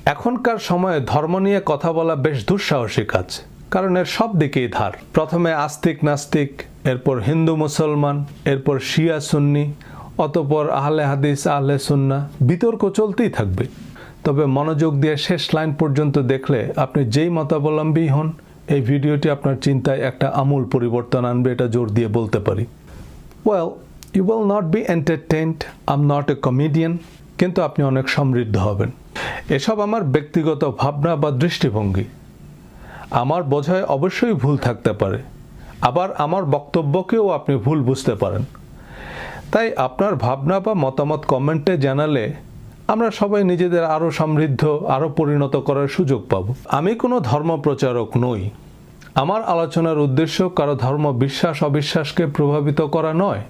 এখনকার সময়ে ধর্ম নিয়ে কথা বলা বেশ দুঃসাহসী কাজ, কারণ এর সব দিকেই ধার। প্রথমে আস্তিক নাস্তিক, এরপর হিন্দু মুসলমান, এরপর শিয়া সুন্নি, অতঃপর আহলে হাদিস আহলে সুন্না, বিতর্ক চলতেই থাকবে। তবে মনোযোগ দিয়ে শেষ লাইন পর্যন্ত দেখলে আপনি যেই মতাবলম্বী হন, এই ভিডিওটি আপনার চিন্তায় একটা আমূল পরিবর্তন আনবে, এটা জোর দিয়ে বলতে পারি। Well, you will not be entertained, I am not a comedian, কিন্তু আপনি অনেক সমৃদ্ধ হবেন। এসব আমার ব্যক্তিগত ভাবনা বা দৃষ্টিভঙ্গি। আমার বোঝায় অবশ্যই ভুল থাকতে পারে, আবার আমার বক্তব্যকেও আপনি ভুল বুঝতে পারেন। তাই আপনার ভাবনা বা মতামত কমেন্টে জানালে আমরা সবাই নিজেদের আরও সমৃদ্ধ, আরও পরিণত করার সুযোগ পাব। আমি কোনো ধর্ম প্রচারক নই। আমার আলোচনার উদ্দেশ্য কারো ধর্ম বিশ্বাস অবিশ্বাসকে প্রভাবিত করা নয়,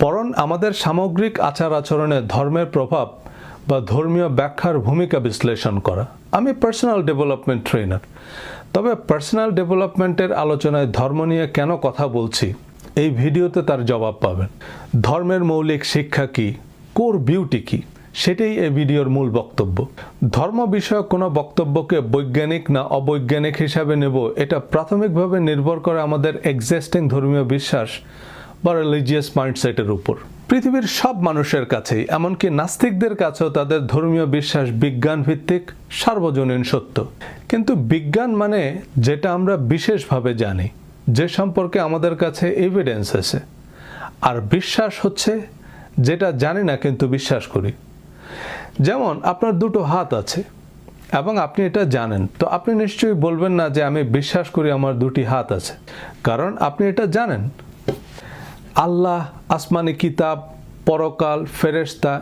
বরং আমাদের সামগ্রিক আচার আচরণে ধর্মের প্রভাব বা ধর্মীয় ব্যাখ্যার ভূমিকা বিশ্লেষণ করা। আমি পার্সোনাল ডেভেলপমেন্ট ট্রেনার, তবে পার্সোনাল ডেভেলপমেন্টের আলোচনায় ধর্ম নিয়ে কেন কথা বলছি, এই ভিডিওতে তার জবাব পাবেন। ধর্মের মৌলিক শিক্ষা কী, কোর বিউটি কী, সেটাই এই ভিডিওর মূল বক্তব্য। ধর্ম বিষয়ক কোনো বক্তব্যকে বৈজ্ঞানিক না অবৈজ্ঞানিক হিসাবে নেব, এটা প্রাথমিকভাবে নির্ভর করে আমাদের এক্সিস্টিং ধর্মীয় বিশ্বাস বা রিলিজিয়াস মাইন্ডসেটের উপর। পৃথিবীর সব মানুষের কাছেই, এমনকি নাস্তিকদের কাছেও তাদের ধর্মীয় বিশ্বাস বিজ্ঞান ভিত্তিক, সার্বজনীন সত্য। কিন্তু বিজ্ঞান মানে যেটা আমরা বিশেষভাবে জানি, যে সম্পর্কে আমাদের কাছে এভিডেন্স আছে। আর বিশ্বাস হচ্ছে যেটা জানি না কিন্তু বিশ্বাস করি। যেমন আপনার দুটো হাত আছে এবং আপনি এটা জানেন, তো আপনি নিশ্চয়ই বলবেন না যে আমি বিশ্বাস করি আমার দুটি হাত আছে, কারণ আপনি এটা জানেন। আল্লাহ, আসমানি কিতাব, পরকাল, ফেরেশতা,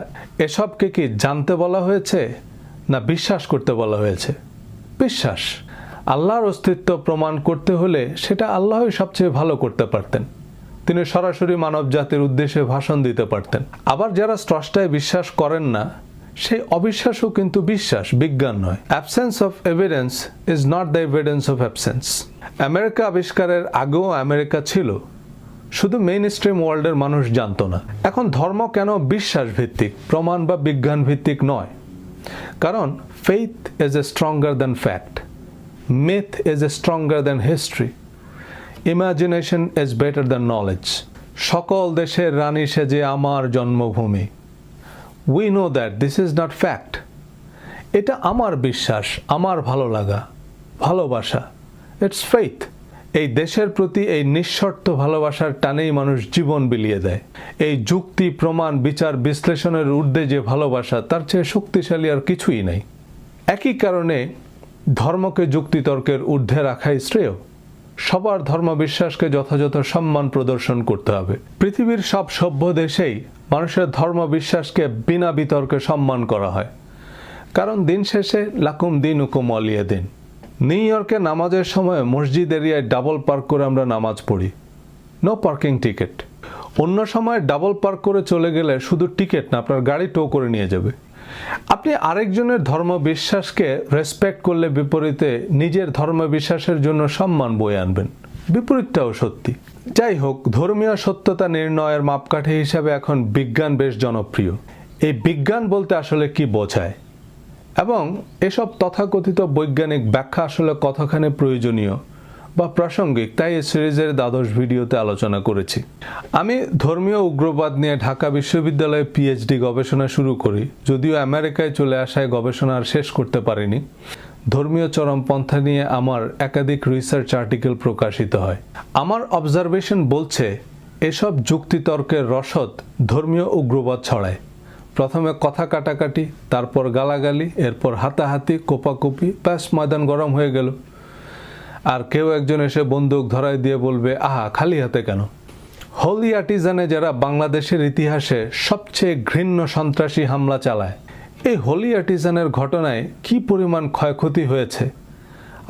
এসবকে কি জানতে বলা হয়েছে না বিশ্বাস করতে বলা হয়েছে? বিশ্বাস। আল্লাহর অস্তিত্ব প্রমাণ করতে হলে সেটা আল্লাহই সবচেয়ে ভালো করতে পারতেন। তিনি সরাসরি মানব জাতির উদ্দেশ্যে ভাষণ দিতে পারতেন। আবার যারা স্রষ্টায় বিশ্বাস করেন না, সেই অবিশ্বাসও কিন্তু বিশ্বাস, বিজ্ঞান নয়। Absence of evidence is not the evidence of absence. America আবিষ্কারের আগেও আমেরিকা ছিল, শুধু মেইন স্ট্রিম ওয়ার্ল্ডের মানুষ জানতো না। এখন ধর্ম কেন বিশ্বাস ভিত্তিক, প্রমাণ বা বিজ্ঞান ভিত্তিক নয়? কারণ faith is a stronger than fact, myth is a stronger than history, imagination is better than knowledge. সকল দেশের রানী সেজে আমার জন্মভূমি। We know that this is not fact. এটা আমার বিশ্বাস, আমার ভালো লাগা, ভালোবাসা, ইটস ফেইথ। এই দেশের প্রতি এই নিঃশর্ত ভালোবাসার টানেই মানুষ জীবন বিলিয়ে দেয়। এই যুক্তি, প্রমাণ, বিচার, বিশ্লেষণের ঊর্ধ্বে যে ভালোবাসা, তার চেয়ে শক্তিশালী আর কিছুই নাই। একই কারণে ধর্মকে যুক্তিতর্কের ঊর্ধ্বে রাখাই শ্রেয়। সবার ধর্মবিশ্বাসকে যথাযথ সম্মান প্রদর্শন করতে হবে। পৃথিবীর সব সভ্য দেশেই মানুষের ধর্মবিশ্বাসকে বিনা বিতর্কে সম্মান করা হয়, কারণ দিন শেষে লাকুম দিনুকুম ওয়ালিয়া দিন। নিউ ইয়র্কে নামাজের সময় মসজিদ এরিয়ায় ডাবল পার্ক করে আমরা নামাজ পড়ি, নো পার্কিং টিকিট। অন্য সময় ডাবল পার্ক করে চলে গেলে শুধু টিকিট না, আপনার গাড়ি টো করে নিয়ে যাবে। আপনি আরেকজনের ধর্মবিশ্বাসকে রেসপেক্ট করলে বিপরীতে নিজের ধর্মবিশ্বাসের জন্য সম্মান বয়ে আনবেন। বিপরীতটাও সত্যি। যাই হোক, ধর্মীয় সত্যতা নির্ণয়ের মাপকাঠি হিসাবে এখন বিজ্ঞান বেশ জনপ্রিয়। এই বিজ্ঞান বলতে আসলে কি বোঝায় এবং এসব তথাকথিত বৈজ্ঞানিক ব্যাখ্যা আসলে কতখানি প্রয়োজনীয় বা প্রাসঙ্গিক, তাই এই সিরিজের দ্বাদশ ভিডিওতে আলোচনা করেছি। আমি ধর্মীয় উগ্রবাদ নিয়ে ঢাকা বিশ্ববিদ্যালয়ে পিএইচডি গবেষণা শুরু করি, যদিও আমেরিকায় চলে আসায় গবেষণা আর শেষ করতে পারিনি। ধর্মীয় চরমপন্থা নিয়ে আমার একাধিক রিসার্চ আর্টিকেল প্রকাশিত হয়। আমার অবজারভেশন বলছে এসব যুক্তিতর্কের রসদ ধর্মীয় উগ্রবাদ ছড়ায়। প্রথমে কথা কাটাকাটি, তারপর গালাগালি, এরপর হাতাহাতি, কোপাকুপি, ব্যাস ময়দান গরম হয়ে গেল। আর কেউ একজন এসে বন্দুক ধরায় দিয়ে বলবে, আহা খালি হাতে কেন? হোলি আর্টিজানে যারা বাংলাদেশের ইতিহাসে সবচেয়ে ঘৃণ্য সন্ত্রাসী হামলা চালায়, এই হোলি আর্টিজানের ঘটনায় কি পরিমাণ ক্ষয়ক্ষতি হয়েছে,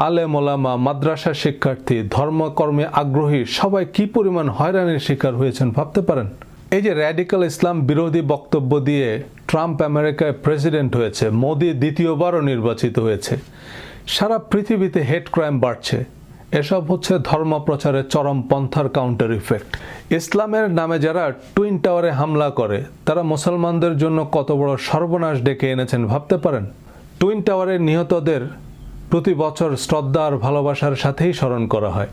আলেম ওলামা, মাদ্রাসা শিক্ষার্থী, ধর্মকর্মে আগ্রহী সবাই কি পরিমাণ হয়রানির শিকার হয়েছেন ভাবতে পারেন? এই যে র্যাডিক্যাল ইসলাম বিরোধী বক্তব্য দিয়ে ট্রাম্প আমেরিকায় প্রেসিডেন্ট হয়েছে, মোদি দ্বিতীয়বারও নির্বাচিত হয়েছে, সারা পৃথিবীতে হেট ক্রাইম বাড়ছে। এসব হচ্ছে ধর্ম প্রচারের চরম পন্থার কাউন্টার ইফেক্ট। ইসলামের নামে যারা টুইন টাওয়ারে হামলা করে, তারা মুসলমানদের জন্য কত বড় সর্বনাশ ডেকে এনেছেন ভাবতে পারেন? টুইন টাওয়ারের নিহতদের প্রতি বছর শ্রদ্ধা আর ভালোবাসার সাথেই স্মরণ করা হয়,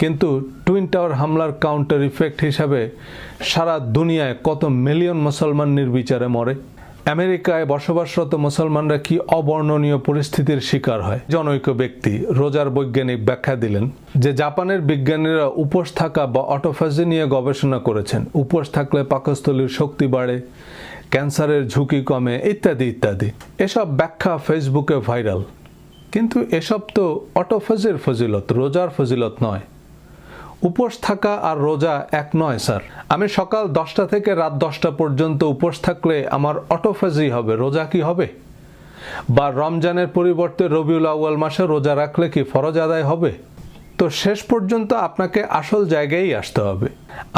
কিন্তু টুইন টাওয়ার হামলার কাউন্টার ইফেক্ট হিসাবে সারা দুনিয়ায় কত মিলিয়ন মুসলমান নির্বিচারে মরে। আমেরিকায় বসবাসরত মুসলমানরা কি অবর্ণনীয় পরিস্থিতির শিকার হয়। জনৈক ব্যক্তি রোজার বৈজ্ঞানিক ব্যাখ্যা দিলেন যে জাপানের বিজ্ঞানীরা উপোস থাকা বা অটোফেজি নিয়ে গবেষণা করেছেন। উপোস থাকলে পাকস্থলীর শক্তি বাড়ে, ক্যান্সারের ঝুঁকি কমে, ইত্যাদি ইত্যাদি। এসব ব্যাখ্যা ফেসবুকে ভাইরাল, কিন্তু এসব তো অটোফেজির ফজিলত, রোজার ফজিলত নয়। উপোস থাকা আর রোজা এক নয় স্যার। আমি সকাল 10টা থেকে রাত 10টা পর্যন্ত উপোস থাকলে আমার অটোফেজি হবে, রোজা কি হবে? বা রমজানের পরিবর্তে রবিউল আউয়াল মাসে রোজা রাখলে কি ফরজ আদায় হবে? তো শেষ পর্যন্ত আপনাকে আসল জায়গায় আসতে হবে।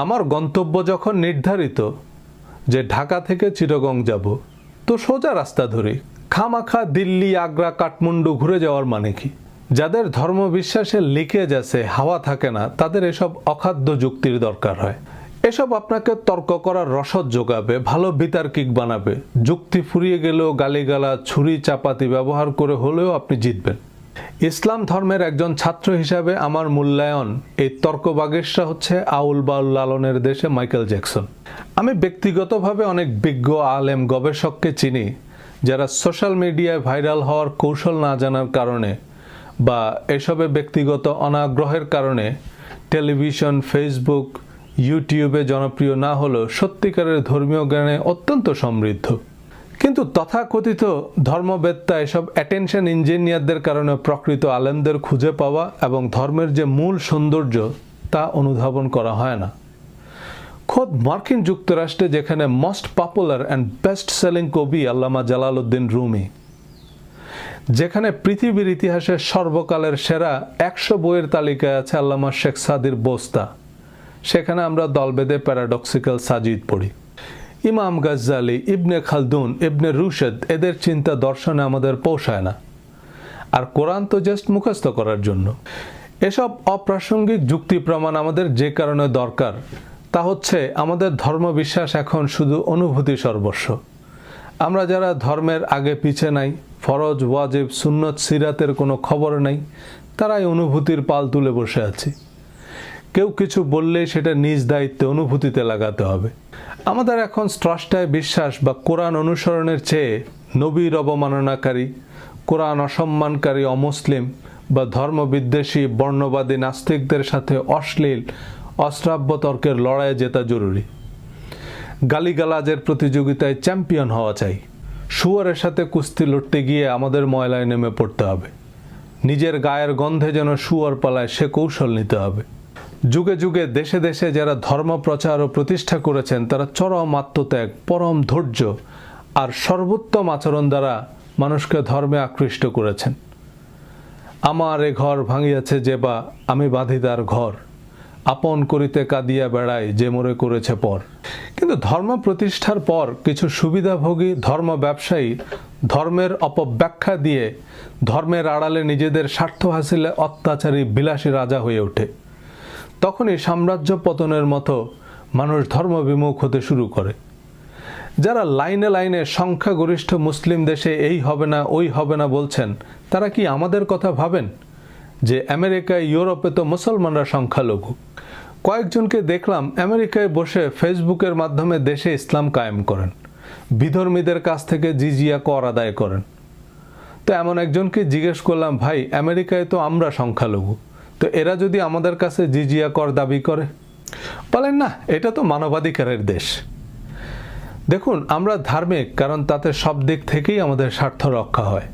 আমার গন্তব্য যখন নির্ধারিত যে ঢাকা থেকে চিটাগং যাব, তো সোজা রাস্তা ধরি। খামাখা দিল্লি, আগ্রা, কাঠমান্ডু ঘুরে যাওয়ার মানে কি? যাদের ধর্মবিশ্বাসে লিকেজ আছে, হাওয়া থাকে না, তাদের এসব অখাদ্য যুক্তির দরকার হয়। এসব আপনাকে তর্ক করার রসদ যোগাবে, ভালো বিতার্কিক বানাবে। যুক্তি ফুরিয়ে গেলেও গালিগালা, ছুরি চাপাতি ব্যবহার করে হলেও আপনি জিতবেন। ইসলাম ধর্মের একজন ছাত্র হিসাবে আমার মূল্যায়ন এই তর্কবাগেশরা হচ্ছে আউল বাউল লালনের দেশে মাইকেল জ্যাকসন। আমি ব্যক্তিগতভাবে অনেক বিজ্ঞ আলেম গবেষককে চিনি যারা সোশ্যাল মিডিয়ায় ভাইরাল হওয়ার কৌশল না জানার কারণে বা এসবে ব্যক্তিগত অনাগ্রহের কারণে টেলিভিশন, ফেসবুক, ইউটিউবে জনপ্রিয় না হলেও সত্যিকারের ধর্মীয় জ্ঞানে অত্যন্ত সমৃদ্ধ। কিন্তু তথাকথিত ধর্মবেত্তা এসব অ্যাটেনশন ইঞ্জিনিয়ারদের কারণে প্রকৃত আলেমদের খুঁজে পাওয়া এবং ধর্মের যে মূল সৌন্দর্য তা অনুধাবন করা হয় না। খোদ মার্কিন যুক্তরাষ্ট্রে যেখানে most popular and best selling কবি আল্লামা জালালউদ্দিন রুমি, যেখানে পৃথিবীর ইতিহাসের সর্বকালের সেরা 100 বইয়ের তালিকায় আছে আল্লামা শেখ সাদির বোস্তা, সেখানে আমরা দল বেঁধে প্যারাডক্সিক্যাল সাজিদ পড়ি। ইমাম গাজ্জালি, ইবনে খালদুন, ইবনে রুশদ, এদের চিন্তা দর্শনে আমাদের পৌঁছায় না। আর কোরআন তো জাস্ট মুখস্থ করার জন্য। এসব অপ্রাসঙ্গিক যুক্তি প্রমাণ আমাদের যে কারণে দরকার তা হচ্ছে আমাদের ধর্মবিশ্বাস এখন শুধু অনুভূতি সর্বস্ব। আমরা যারা ধর্মের আগে পিছে নাই, ফরজ, ওয়াজিব, সুন্নত, সিরাতের কোনো খবর নাই, তারাই অনুভূতির পাল তুলে বসে আছি। কেউ কিছু বললেই সেটা নিজ দায়িত্বে অনুভূতিতে লাগাতে হবে। আমাদের এখন স্রষ্টায় বিশ্বাস বা কোরআন অনুসরণের চেয়ে নবীর অবমাননাকারী, কোরআন অসম্মানকারী অমুসলিম বা ধর্মবিদ্বেষী বর্ণবাদী নাস্তিকদের সাথে অশ্লীল অশ্রাব্য তর্কের লড়াইয়ে জেতা জরুরি। গালিগালাজের প্রতিযোগিতায় চ্যাম্পিয়ন হওয়া চাই। শুয়ারের সাথে কুস্তি লড়তে গিয়ে আমাদের ময়লায় নেমে পড়তে হবে। নিজের গায়ের গন্ধে যেন শুয়ার পালায় সে কৌশল নিতে হবে। যুগে যুগে দেশে দেশে যারা ধর্ম প্রচার ও প্রতিষ্ঠা করেছেন তারা চরম আত্মত্যাগ, পরম ধৈর্য আর সর্বোত্তম আচরণ দ্বারা মানুষকে ধর্মে আকৃষ্ট করেছেন। আমার এ ঘর ভাঙিয়াছে যে বা আমি বাঁধি তার ঘর, আপন করিতে কাঁদিয়া বেড়াই যে মোরে করেছে পর। কিন্তু ধর্ম প্রতিষ্ঠার পর কিছু সুবিধাভোগী ধর্ম ব্যবসায়ী ধর্মের অপব্যাখ্যা দিয়ে ধর্মের আড়ালে নিজেদের স্বার্থ হাসিলে অত্যাচারী বিলাসী রাজা হয়ে ওঠে। তখনই সাম্রাজ্য পতনের মতো মানুষ ধর্মবিমুখ হতে শুরু করে। যারা লাইনে লাইনে সংখ্যাগরিষ্ঠ মুসলিম দেশে এই হবে না ওই হবে না বলছেন, তারা কি আমাদের কথা ভাবেন যে আমেরিকায়, ইউরোপে তো মুসলমানরা সংখ্যালঘু? কয়েকজনকে দেখলাম আমেরিকায় বসে ফেসবুকের মাধ্যমে দেশে ইসলাম কায়েম করেন, বিধর্মীদের কাছ থেকে জিজিয়া কর আদায় করেন। তো এমন একজনকে জিজ্ঞেস করলাম, ভাই আমেরিকায় তো আমরা সংখ্যালঘু, তো এরা যদি আমাদের কাছে জিজিয়া কর দাবি করে? বলেন না, এটা তো মানবাধিকারের দেশ। দেখুন, আমরা ধার্মিক কারণ তাতে সব দিক থেকেই আমাদের স্বার্থ রক্ষা হয়।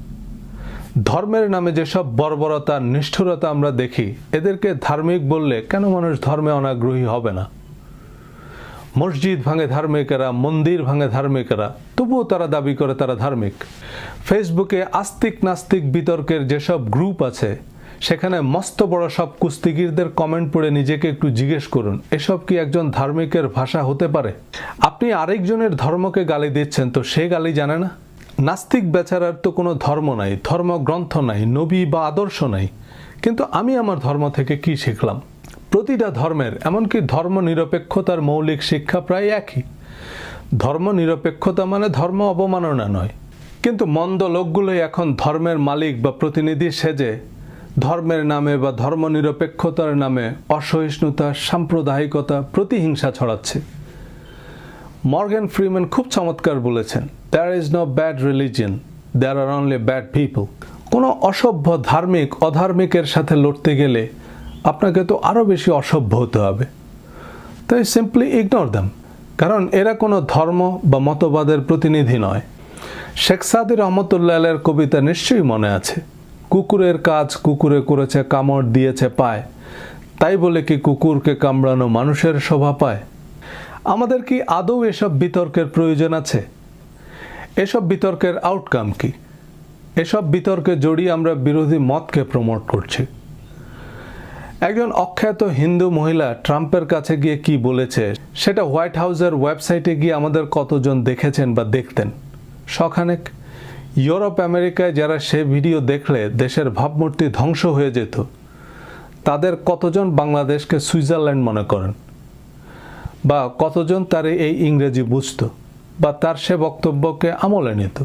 ধর্মের নামে যেসব বর্বরতা, নিষ্ঠুরতা আমরা দেখি, এদেরকে ধার্মিক বললে কেন মানুষ ধর্মে অনাগ্রহী হবে না? মসজিদ ভাঙে ধার্মিকেরা, মন্দির ভাঙে ধার্মিকেরা, তবুও তারা দাবি করে তারা ধার্মিক। ফেসবুকে আস্তিক নাস্তিক বিতর্কের যেসব গ্রুপ আছে, সেখানে মস্ত বড় সব কুস্তিগিরদের কমেন্ট পড়ে নিজেকে একটু জিজ্ঞেস করুন, এসব কি একজন ধার্মিকের ভাষা হতে পারে? আপনি আরেকজনের ধর্মকে গালি দিচ্ছেন, তো সে গালি জানে না? নাস্তিক বেচারার তো কোনো ধর্ম নাই, ধর্মগ্রন্থ নাই, নবী বা আদর্শ নাই, কিন্তু আমি আমার ধর্ম থেকে কি শিখলাম? প্রতিটা ধর্মের, এমনকি ধর্ম নিরপেক্ষতার মৌলিক শিক্ষা প্রায় একই। ধর্ম নিরপেক্ষতা মানে ধর্ম অবমাননা নয়। কিন্তু মন্দ লোকগুলোই এখন ধর্মের মালিক বা প্রতিনিধি সেজে ধর্মের নামে বা ধর্মনিরপেক্ষতার নামে অসহিষ্ণুতা, সাম্প্রদায়িকতা, প্রতিহিংসা ছড়াচ্ছে। মর্গ্যান ফ্রিম্যান খুব চমৎকার বলেছেন, "There is no bad religion, there are only bad people." কোনো অসভ্য ধার্মিক অধার্মিকের সাথে লড়তে গেলে আপনাকে তো আরও বেশি অসভ্য হতে হবে। তাই সিম্পলি ইগনোর দেম, কারণ এরা কোনো ধর্ম বা মতবাদের প্রতিনিধি নয়। শেখ সাদি রহমতুল্লাহ আলাইহির কবিতা নিশ্চয়ই মনে আছে, কুকুরের কাজ কুকুরে করেছে, কামড় দিয়েছে পায়, তাই বলে কি কুকুরকে কামড়ানো মানুষের শোভা পায়? আমাদের কি আদৌ এসব বিতর্কের প্রয়োজন আছে? এসব বিতর্কের আউটকাম কি? এসব বিতর্কে জড়িয়ে আমরা বিরোধী মতকে প্রমোট করছি। একজন অখ্যাত হিন্দু মহিলা ট্রাম্পের কাছে গিয়ে কি বলেছে সেটা হোয়াইট হাউসের ওয়েবসাইটে গিয়ে আমাদের কতজন দেখেছেন বা দেখতেন? শখানেক। ইউরোপ আমেরিকায় যারা সে ভিডিও দেখলে দেশের ভাবমূর্তি ধ্বংস হয়ে যেত, তাদের কতজন বাংলাদেশকে সুইজারল্যান্ড মনে করেন? বা কতজন তার এই ইংরেজি বুঝত বা তার সে বক্তব্যকে আমলে নিত?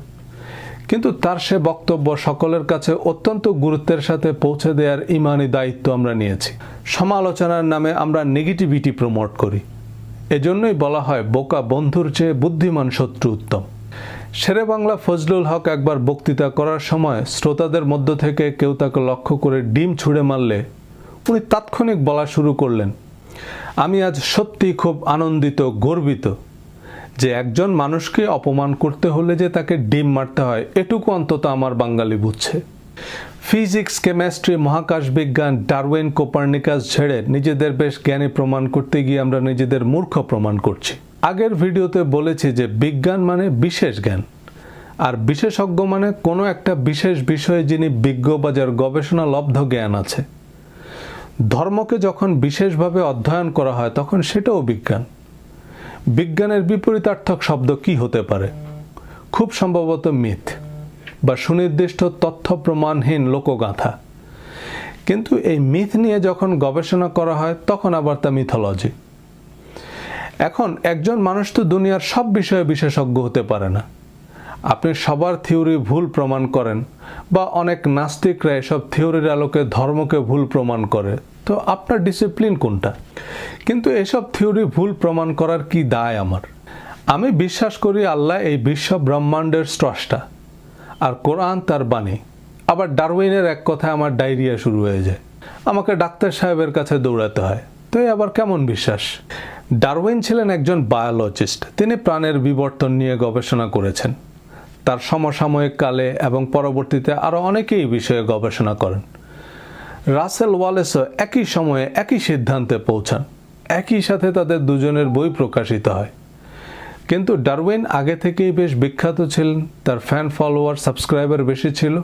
কিন্তু তার সে বক্তব্য সকলের কাছে অত্যন্ত গুরুত্বের সাথে পৌঁছে দেওয়ার ইমানি দায়িত্ব আমরা নিয়েছি। সমালোচনার নামে আমরা নেগেটিভিটি প্রমোট করি। এজন্যই বলা হয় বোকা বন্ধুর চেয়ে বুদ্ধিমান শত্রু উত্তম। শেরে বাংলা ফজলুল হক একবার বক্তৃতা করার সময় শ্রোতাদের মধ্য থেকে কেউ তাকে লক্ষ্য করে ডিম ছুঁড়ে মারলে উনি তাৎক্ষণিক বলা শুরু করলেন, "আমি আজ সত্যি খুব আনন্দিত, গর্বিত যে একজন মানুষকে অপমান করতে হলে যে তাকে ডিম মারতে হয়, এটুকু অন্তত আমার বাঙালি বুঝছে।" ফিজিক্স, কেমিস্ট্রি, মহাকাশ বিজ্ঞান, ডারউইন, কোপার্নিকাস ছেড়ে নিজেদের বেশ জ্ঞানী প্রমাণ করতে গিয়ে আমরা নিজেদের মূর্খ প্রমাণ করছি। আগের ভিডিওতে বলেছি যে বিজ্ঞান মানে বিশেষ জ্ঞান, আর বিশেষজ্ঞ মানে কোনো একটা বিশেষ বিষয়ে যিনি বিজ্ঞ বা যার গবেষণা লব্ধ জ্ঞান আছে। ধর্মকে যখন বিশেষভাবে অধ্যয়ন করা হয় তখন সেটাও বিজ্ঞান। বিজ্ঞানের বিপরীতার্থক শব্দ কি হতে পারে? খুব সম্ভবত মিথ বা সুনির্দিষ্ট তথ্য প্রমাণহীন লোকগাথা। কিন্তু এই মিথ নিয়ে যখন গবেষণা করা হয় তখন আবার তা মিথোলজি। এখন একজন মানুষ তো দুনিয়ার সব বিষয়ে বিশেষজ্ঞ হতে পারে না। আপনি সবার থিওরি ভুল প্রমাণ করেন বা অনেক নাস্তিকরা এসব থিওরির আলোকে ধর্মকে ভুল প্রমাণ করে, তো আপনার ডিসিপ্লিন কোনটা? কিন্তু এসব থিওরি ভুল প্রমাণ করার কি দায় আমার? আমি বিশ্বাস করি আল্লাহ এই বিশ্ব ব্রহ্মাণ্ডের স্রষ্টা, আর কোরআন তার বাণী। আবার ডারউইনের এক কথায় আমার ডায়রিয়া শুরু হয়ে যায়, আমাকে ডাক্তার সাহেবের কাছে দৌড়াতে হয়। তো আবার কেমন বিশ্বাস? ডারউইন ছিলেন একজন বায়োলজিস্ট। তিনি প্রাণের বিবর্তন নিয়ে গবেষণা করেছেন। তার সমসাময়িক কালে এবং পরবর্তীতে আরও অনেকেই বিষয়ে গবেষণা করেন। রাসেল ওয়ালেসও একই সময়ে একই সিদ্ধান্তে পৌঁছান। একই সাথে তাদের দুজনের বই প্রকাশিত হয়। কিন্তু ডারউইন আগে থেকেই বেশ বিখ্যাত ছিলেন, তার ফ্যান ফলোয়ার, সাবস্ক্রাইবার বেশি ছিল।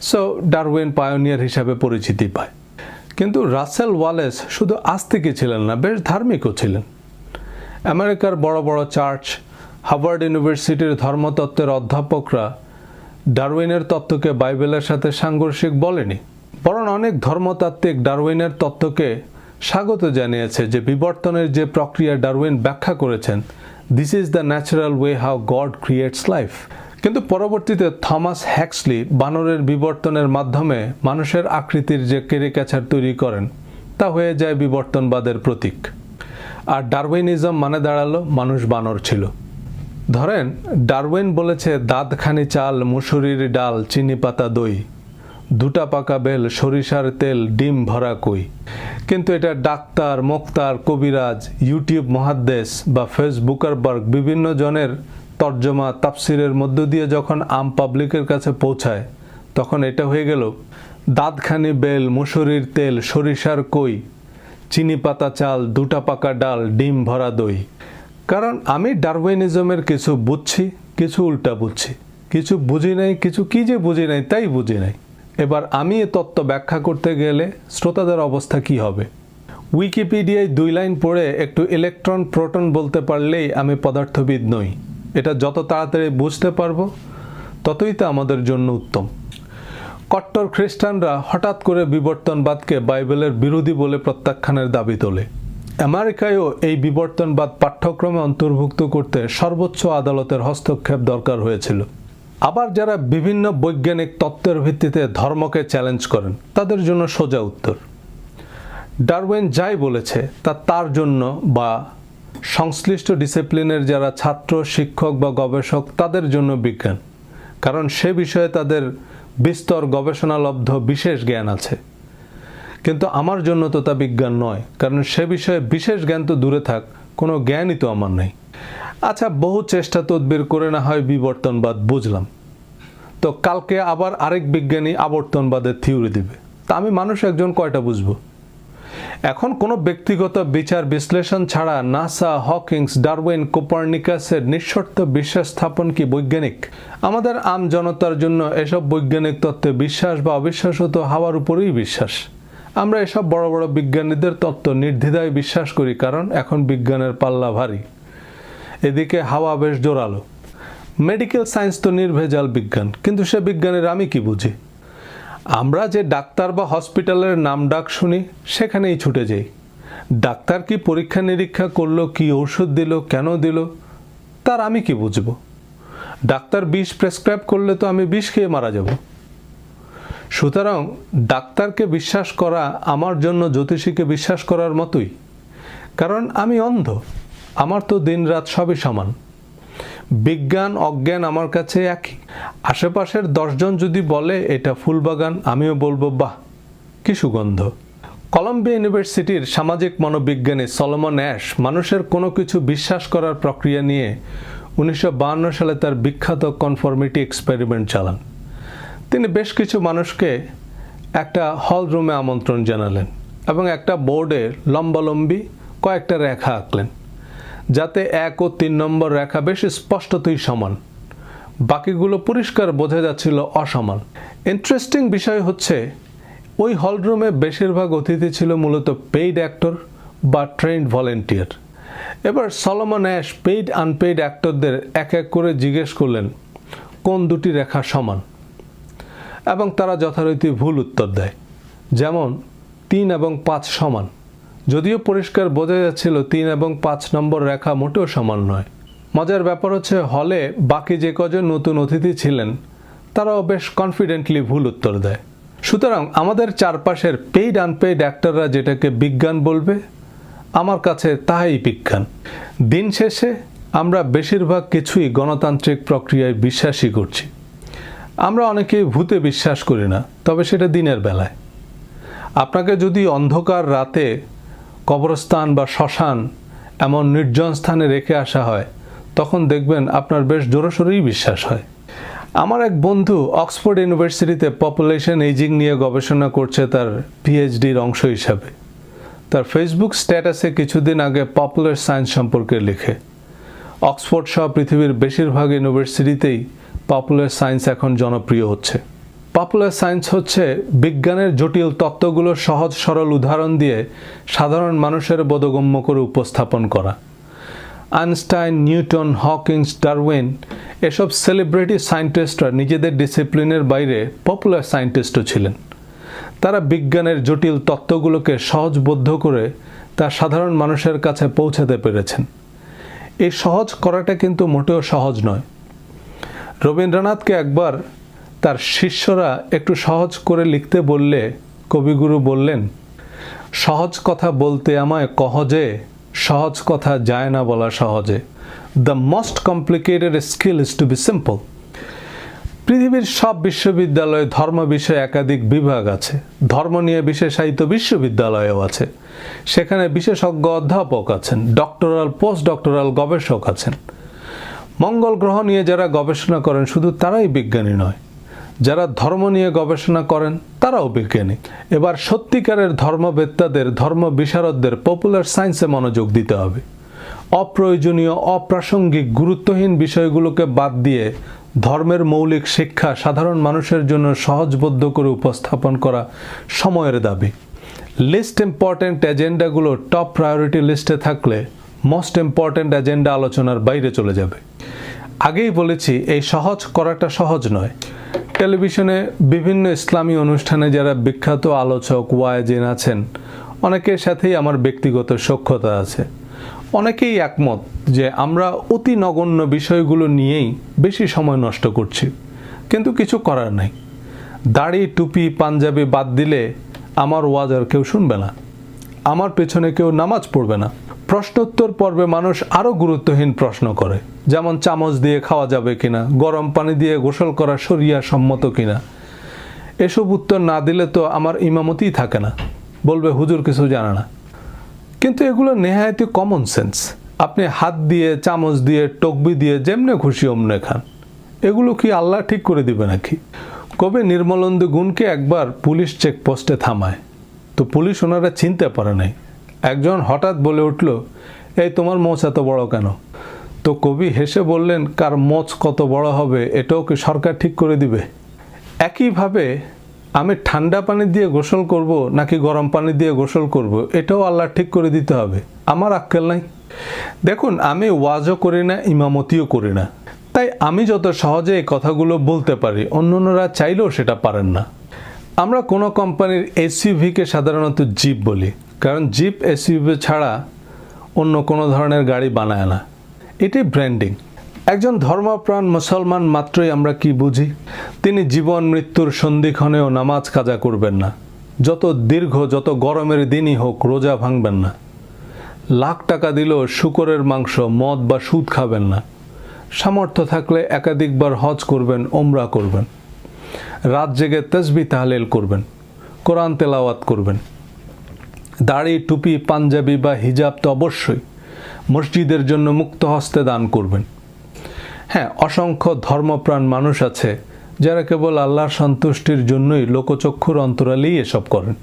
সো ডারউইন পায়োনিয়ার হিসাবে পরিচিতি পায়। কিন্তু রাসেল ওয়ালেস শুধু আস্তিকই ছিলেন না, বেশ ধার্মিকও ছিলেন। আমেরিকার বড় বড় চার্চ, হার্ভার্ড ইউনিভার্সিটির ধর্মতত্ত্বের অধ্যাপকরা ডারউইনের তত্ত্বকে বাইবেলের সাথে সাংঘর্ষিক বলেনি, বরং অনেক ধর্মতাত্ত্বিক ডারউইনের তত্ত্বকে স্বাগত জানিয়েছে যে বিবর্তনের যে প্রক্রিয়া ডারউইন ব্যাখ্যা করেছেন, this is the natural way how god creates life. কিন্তু পরবর্তীতে থমাস হ্যাক্সলি বানরের বিবর্তনের মাধ্যমে মানুষের আকৃতির যে ক্যারিকেচার তৈরি করেন তা হয়ে যায় বিবর্তনবাদের প্রতীক। আর ডারউইনিজম মানে দাঁড়ালো মানুষ বানর ছিল। ধরেন ডারউইন বলেছে দাঁতখানি চাল, মুসুরির ডাল, চিনি পাতা দই, দুটা পাকা বেল, সরিষার তেল, ডিম ভরা কই। কিন্তু এটা ডাক্তার, মোক্তার, কবিরাজ, ইউটিউব মহাদ্দেশ বা ফেসবুকারবার্গ বিভিন্ন জনের তর্জমা তাফসিরের মধ্য দিয়ে যখন আম পাবলিকের কাছে পৌঁছায় তখন এটা হয়ে গেল দাঁতখানি বেল, মুসুরির তেল, সরিষার কই, চিনি পাতা চাল, দুটা পাকা ডাল, ডিম ভরা দই। কারণ আমি ডারউইনিজমের কিছু বুঝছি, কিছু উল্টা বুঝছি, কিছু বুঝি নাই, কিছু কি যে বুঝি নাই তাই বুঝি নাই। এবার আমি এ তত্ত্ব ব্যাখ্যা করতে গেলে শ্রোতাদের অবস্থা কি হবে? উইকিপিডিয়ায় 2 লাইন পড়ে একটু ইলেকট্রন প্রোটন বলতে পারলেই আমি পদার্থবিদ নই। এটা যত তাড়াতাড়ি বুঝতে পারবো ততই তা আমাদের জন্য উত্তম। কট্টর খ্রিস্টানরা হঠাৎ করে বিবর্তনবাদকে বাইবেলের বিরোধী বলে প্রত্যাখ্যানের দাবি তোলে। আমেরিকায়ও এই বিবর্তনবাদ পাঠ্যক্রমে অন্তর্ভুক্ত করতে সর্বোচ্চ আদালতের হস্তক্ষেপ দরকার হয়েছিল। আবার যারা বিভিন্ন বৈজ্ঞানিক তত্ত্বের ভিত্তিতে ধর্মকে চ্যালেঞ্জ করেন তাদের জন্য সোজা উত্তর, ডারউইন যাই বলেছে তা তার জন্য বা সংশ্লিষ্ট ডিসিপ্লিনের যারা ছাত্র, শিক্ষক বা গবেষক তাদের জন্য বিজ্ঞান, কারণ সে বিষয়ে তাদের বিস্তর গবেষণালব্ধ বিশেষ জ্ঞান আছে। কিন্তু আমার জন্য তো তা বিজ্ঞান নয়, কারণ সে বিষয়ে বিশেষ জ্ঞান তো দূরে থাক, কোনো জ্ঞানই তো আমার নেই। আচ্ছা, বহু চেষ্টা তদবির করে না হয় বিবর্তনবাদ বুঝলাম, তো কালকে আবার আরেক বিজ্ঞানী আবর্তনবাদের থিওরি দিবে, তা আমি মানুষ একজন কয়টা বুঝবো? এখন কোনো ব্যক্তিগত বিচার বিশ্লেষণ ছাড়া নাসা, হকিংস, ডারউইন, কোপার্নিকাসের নিঃশর্ত বিশ্বাস স্থাপন কি বৈজ্ঞানিক? আমাদের আম জনতার জন্য এসব বৈজ্ঞানিক তত্ত্বে বিশ্বাস বা অবিশ্বাস তো হাওয়ার উপরেই বিশ্বাস। আমরা এসব বড় বড় বিজ্ঞানীদের তত্ত্ব নির্দ্বিধায় বিশ্বাস করি, কারণ এখন বিজ্ঞানের পাল্লা ভারী, এদিকে হাওয়া বেশ জোরালো। মেডিকেল সায়েন্স তো নির্ভেজাল বিজ্ঞান, কিন্তু সে বিজ্ঞানের আমি কি বুঝি? আমরা যে ডাক্তার বা হসপিটালের নাম ডাক শুনি সেখানেই ছুটে যাই। ডাক্তার কি পরীক্ষা নিরীক্ষা করলো, কি ঔষধ দিল, কেন দিল, তার আমি কি বুঝবো? ডাক্তার বিষ প্রেসক্রাইব করলে তো আমি বিষ খেয়ে মারা যাব। সুতরাং ডাক্তারকে বিশ্বাস করা আমার জন্য জ্যোতিষীকে বিশ্বাস করার মতোই, কারণ আমি অন্ধ, আমার তো দিন রাত সবই সমান। বিজ্ঞান অজ্ঞান আমার কাছে একই। আশেপাশের 10 জন যদি বলে এটা ফুলবাগান, আমিও বলবো বাহ কি সুগন্ধ। কলম্বিয়া ইউনিভার্সিটির সামাজিক মনোবিজ্ঞানী সলোমন অ্যাশ মানুষের কোনো কিছু বিশ্বাস করার প্রক্রিয়া নিয়ে 1952 সালে তার বিখ্যাত কনফর্মিটি এক্সপেরিমেন্ট চালান। তিনি বেশ কিছু মানুষকে একটা হল রুমে আমন্ত্রণ জানালেন এবং একটা বোর্ডে লম্বালম্বি কয়েকটা রেখা আঁকলেন, যাতে 1 ও 3 নম্বর রেখা বেশ স্পষ্টতই সমান, বাকিগুলো পরিষ্কার বোঝা যাচ্ছিল অসমান। ইন্টারেস্টিং বিষয় হচ্ছে ওই হলরুমে বেশিরভাগ অতিথি ছিল মূলত পেইড অ্যাক্টর বা ট্রেন্ড ভলেন্টিয়ার। এবার সলোমন অ্যাশ পেইড আনপেইড অ্যাক্টরদের এক এক করে জিজ্ঞেস করলেন কোন দুটি রেখা সমান, এবং তারা যথারীতি ভুল উত্তর দেয়, যেমন 3 এবং 5 সমান, যদিও পরিষ্কার বোঝা যাচ্ছিল 3 এবং 5 নম্বর রেখা মোটেও সমান নয়। মজার ব্যাপার হচ্ছে হলে বাকি যে কজন নতুন অতিথি ছিলেন তারাও বেশ কনফিডেন্টলি ভুল উত্তর দেয়। সুতরাং আমাদের চারপাশের পেইড আনপেইড অ্যাক্টররা যেটাকে বিজ্ঞান বলবে, আমার কাছে তাই বিজ্ঞান। দিন শেষে আমরা বেশিরভাগ কিছুই গণতান্ত্রিক প্রক্রিয়ায় বিশ্বাসই করছি। আমরা অনেকেই ভূতে বিশ্বাস করি না, তবে সেটা দিনের বেলায়। আপনাকে যদি অন্ধকার রাতে কবরস্থান বা শ্মশান এমন নির্জন স্থানে রেখে আসা হয়, তখন দেখবেন আপনার বেশ জোরসোরেই বিশ্বাস হয়। আমার এক বন্ধু অক্সফোর্ড ইউনিভার্সিটিতে পপুলেশন এজিং নিয়ে গবেষণা করছে তার পিএইচডির অংশ হিসাবে। তার ফেসবুক স্ট্যাটাসে কিছুদিন আগে পপুলার সায়েন্স সম্পর্কে লিখে। অক্সফোর্ড সহ পৃথিবীর বেশিরভাগ ইউনিভার্সিটিতেই পপুলার সায়েন্স এখন জনপ্রিয় হচ্ছে। পপুলার সায়েন্স হচ্ছে বিজ্ঞানের জটিল তত্ত্বগুলো সহজ সরল উদাহরণ দিয়ে সাধারণ মানুষের বোধগম্য করে উপস্থাপন করা। আইনস্টাইন, নিউটন, হকিংস, ডারউইন এসব সেলিব্রিটি সায়েন্টিস্টরা নিজেদের ডিসিপ্লিনের বাইরে পপুলার সায়েন্টিস্টও ছিলেন। তারা বিজ্ঞানের জটিল তত্ত্বগুলোকে সহজবোধ্য করে তা সাধারণ মানুষের কাছে পৌঁছাতে পেরেছেন। এই সহজ করাটা কিন্তু মোটেও সহজ নয়। রবীন্দ্রনাথকে একবার তার শিষ্যরা একটু সহজ করে লিখতে বললে কবিগুরু বললেন, সহজ কথা বলতে আমায় কহজে, সহজ কথা যায় না বলা সহজে। The most complicated skill is to be simple. পৃথিবীর সব বিশ্ববিদ্যালয়ে ধর্ম বিষয়ে একাধিক বিভাগ আছে, ধর্ম নিয়ে বিশেষায়িত বিশ্ববিদ্যালয়ও আছে। সেখানে বিশেষজ্ঞ অধ্যাপক আছেন, ডক্টরাল, পোস্ট ডক্টরাল গবেষক আছেন। মঙ্গল গ্রহ নিয়ে যারা গবেষণা করেন শুধু তারাই বিজ্ঞানী নয়, যারা ধর্ম নিয়ে গবেষণা করেন তারাও বিজ্ঞানী। এবার সত্যিকারের ধর্মবেত্তাদের, ধর্ম বিশারদদের পপুলার সায়েন্সে মনোযোগ দিতে হবে। অপ্রয়োজনীয়, অপ্রাসঙ্গিক, গুরুত্বহীন বিষয়গুলোকে বাদ দিয়ে ধর্মের মৌলিক শিক্ষা সাধারণ মানুষের জন্য সহজবোধ্য করে উপস্থাপন করা সময়ের দাবি। লিস্ট ইম্পর্ট্যান্ট এজেন্ডাগুলো টপ প্রায়োরিটি লিস্টে থাকলে মোস্ট ইম্পর্ট্যান্ট এজেন্ডা আলোচনার বাইরে চলে যাবে। আগেই বলেছি এই সহজ করাটা সহজ নয়। টেলিভিশনে বিভিন্ন ইসলামী অনুষ্ঠানে যারা বিখ্যাত আলোচক, ওয়ায়েজিন আছেন, অনেকের সাথেই আমার ব্যক্তিগত সখ্যতা আছে। অনেকেই একমত যে আমরা অতি নগণ্য বিষয়গুলো নিয়েই বেশি সময় নষ্ট করছি। কিন্তু কিছু করার নাই। দাড়ি টুপি পাঞ্জাবি বাদ দিলে আমার ওয়াজ আর কেউ শুনবে না, আমার পেছনে কেউ নামাজ পড়বে না। প্রশ্নোত্তর পর্বে মানুষ আরও গুরুত্বহীন প্রশ্ন করে, যেমন চামচ দিয়ে খাওয়া যাবে কিনা, গরম পানি দিয়ে গোসল করা শরিয়া সম্মত কিনা। এসব উত্তর না দিলে তো আমার ইমামতিই থাকে না, বলবে হুজুর কিছু জানে না। কিন্তু এগুলো নেহায়তই কমন সেন্স। আপনি হাত দিয়ে, চামচ দিয়ে, টকবি দিয়ে যেমনে খুশি অমনে খান। এগুলো কি আল্লাহ ঠিক করে দিবে নাকি? কবি নির্মলেন্দু গুণকে একবার পুলিশ চেকপোস্টে থামায়, তো পুলিশ ওনারা চিনতে পারে নাই। একজন হঠাৎ বলে উঠল, এই তোমার মোচ এত বড় কেন? তো কবি হেসে বললেন, কার মোচ কত বড় হবে এটাও কি সরকার ঠিক করে দিবে? একইভাবে আমি ঠান্ডা পানি দিয়ে গোসল করব নাকি গরম পানি দিয়ে গোসল করব, এটাও আল্লাহ ঠিক করে দিতে হবে। আমার আক্কেল নাই। দেখুন, আমি ওয়াজও করি না, ইমামতিও করি না, তাই আমি যত সহজে এই কথাগুলো বলতে পারি, অন্যরা চাইলেও সেটা পারেন না। আমরা কোনো কোম্পানির এসইউভিকে সাধারণত জিপ বলি, কারণ জিপ এসইউভি ছাড়া অন্য কোনো ধরনের গাড়ি বানায় না। এটি ব্র্যান্ডিং। একজন ধর্মপ্রাণ মুসলমান মাত্রই আমরা কি বুঝি? তিনি জীবন মৃত্যুর সন্ধিক্ষণেও নামাজ কাজা করবেন না। যত দীর্ঘ, যত গরমের দিনই হোক রোজা ভাঙবেন না। লাখ টাকা দিলেও শূকরের মাংস, মদ বা সুদ খাবেন না। সামর্থ্য থাকলে একাধিকবার হজ করবেন, ওমরা করবেন। রাত জেগে তাসবিহ তাহলিল করবেন, কোরআন তেলাওয়াত করবেন। দাড়ি টুপি পাঞ্জাবি বা হিজাব তো অবশ্যই। মসজিদের জন্য মুক্ত হস্তে দান করবেন। হ্যাঁ, অসংখ্য ধর্মপ্রাণ মানুষ আছে যারা কেবল আল্লাহর সন্তুষ্টির জন্যই লোকচক্ষুর অন্তরালেই এসব করেন।